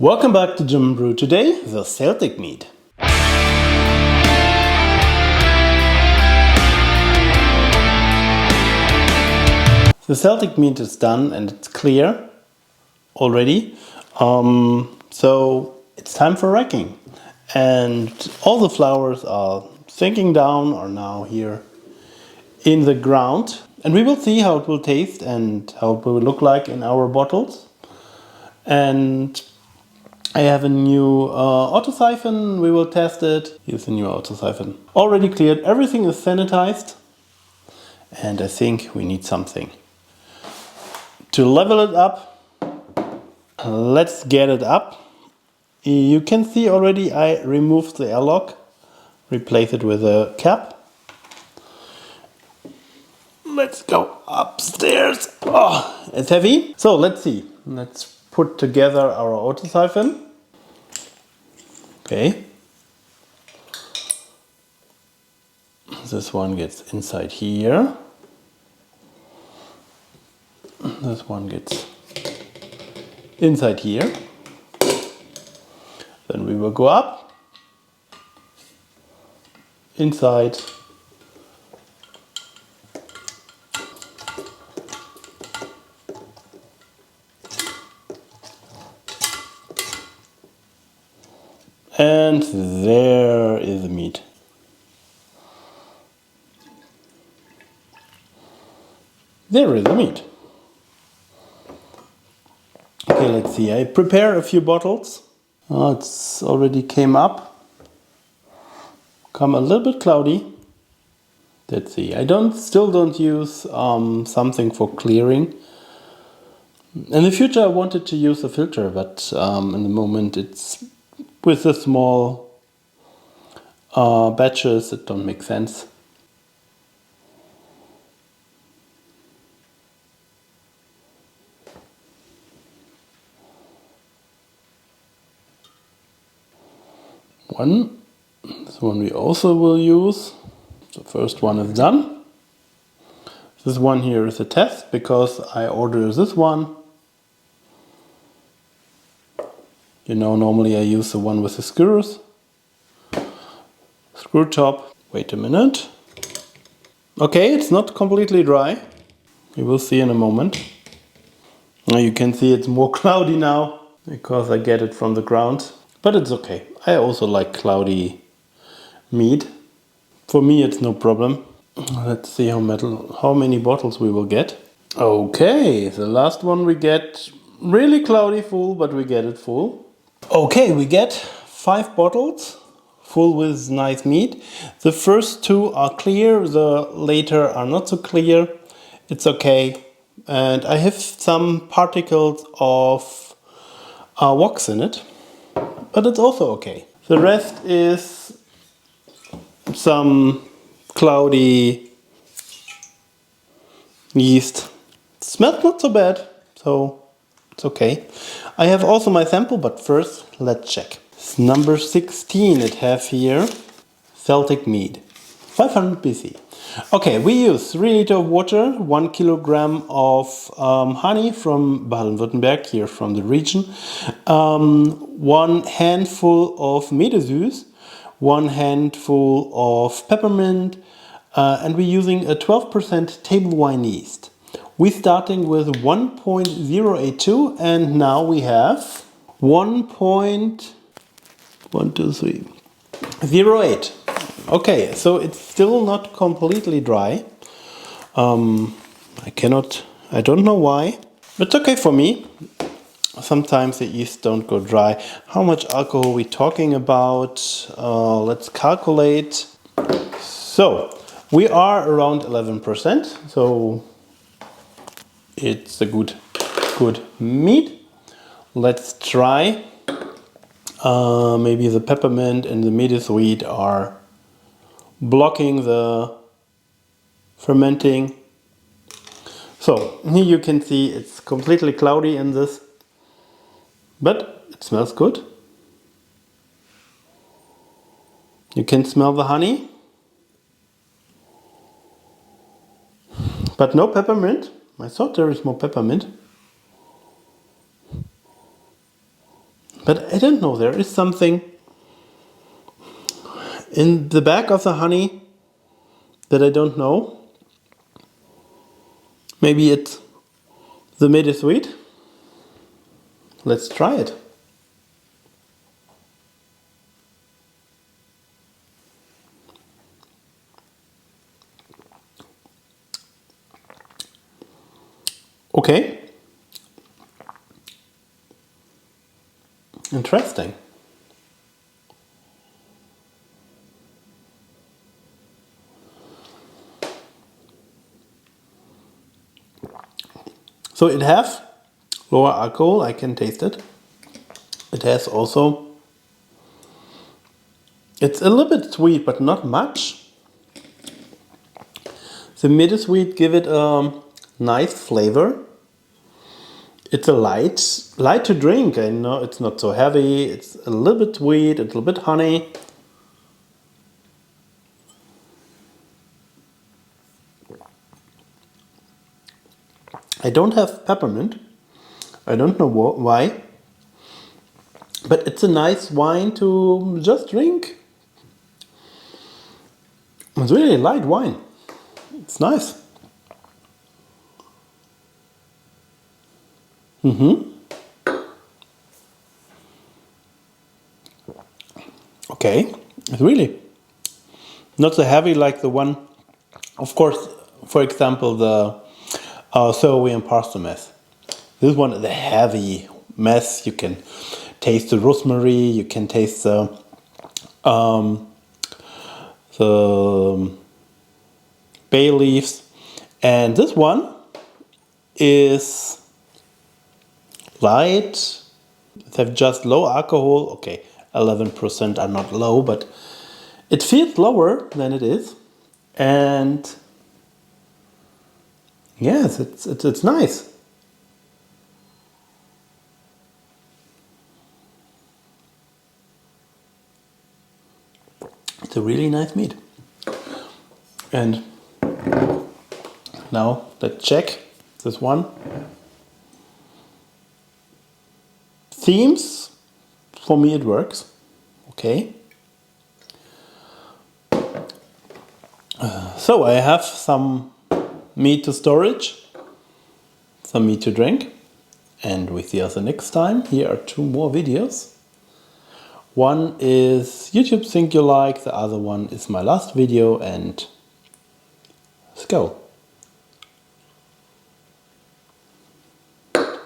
Welcome back to German Brew. Today, the Celtic Mead. The Celtic Mead is done and it's clear already. So it's time for racking. And all the flowers are sinking down, are now here in the ground. And we will see how it will taste and how it will look like in our bottles. And I have a new auto-siphon, we will test it. Here's a new auto-siphon. Already cleared, everything is sanitized. And I think we need something to level it up. Let's get it up. You can see already I removed the airlock, replace it with a cap. Let's go upstairs. Oh, it's heavy. So let's see. Let's put together our auto-siphon. Okay. This one gets inside here. This one gets inside here. Then we will go up, inside, and there is the meat. There is the meat. Okay, let's see. I prepare a few bottles. Oh, it's already came up. Come a little bit cloudy. Let's see. I still don't use something for clearing. In the future, I wanted to use a filter, but in the moment, it's with the small batches, it don't make sense. This one we also will use. The first one is done. This one here is a test because I ordered this one. You know, normally I use the one with the screws. Screw top. Wait a minute. Okay, it's not completely dry. You will see in a moment. Now you can see it's more cloudy now because I get it from the ground. But it's okay. I also like cloudy mead. For me it's no problem. Let's see how many bottles we will get. Okay, the last one we get really cloudy full, but we get it full. Okay, we get 5 bottles full with nice mead. The first 2 are clear, the later are not so clear. It's okay. And I have some particles of wax in it. But it's also okay. The rest is some cloudy yeast. It smells not so bad, so it's okay. I have also my sample, but first let's check. It's number 16 it have here. Celtic Mead. 500 BC. Okay, we use 3 liters of water, 1 kilogram of honey from Baden-Württemberg, here from the region, 1 handful of Meadery, 1 handful of peppermint, and we're using a 12% table wine yeast. We're starting with 1.082 and now we have 1.08. Okay, so it's still not completely dry. I don't know why. It's okay for me. Sometimes the yeast don't go dry. How much alcohol we talking about? Let's calculate. So, we are around 11%. So, it's a good mead. Let's try. Maybe the peppermint and the mead sweet are blocking the fermenting. So here you can see it's completely cloudy in this, but it smells good. You can smell the honey, but no peppermint. I thought there is more peppermint. But I don't know, there is something in the back of the honey that I don't know. Maybe it's the Meadery sweet. Let's try it. Okay. Interesting. So it has lower alcohol, I can taste it. It has also, it's a little bit sweet, but not much. The Meadery sweet give it a nice flavor. It's a light to drink. I know it's not so heavy. It's a little bit sweet, a little bit honey. I don't have peppermint. I don't know why. But it's a nice wine to just drink. It's really light wine. It's nice. Okay, it's really not so heavy like the one. Of course, for example, the Savoring the Past mess. This one is a heavy mess. You can taste the rosemary. You can taste the bay leaves, and this one is light. It have just low alcohol. Okay, 11% are not low, but it feels lower than it is, and yes, it's nice. It's a really nice mead. And now let's check this one. Themes, for me it works. Okay. So I have some mead to storage, some mead to drink, and we see us the next time. Here are 2 more videos. One is YouTube Think You Like, the other one is my last video, and let's go.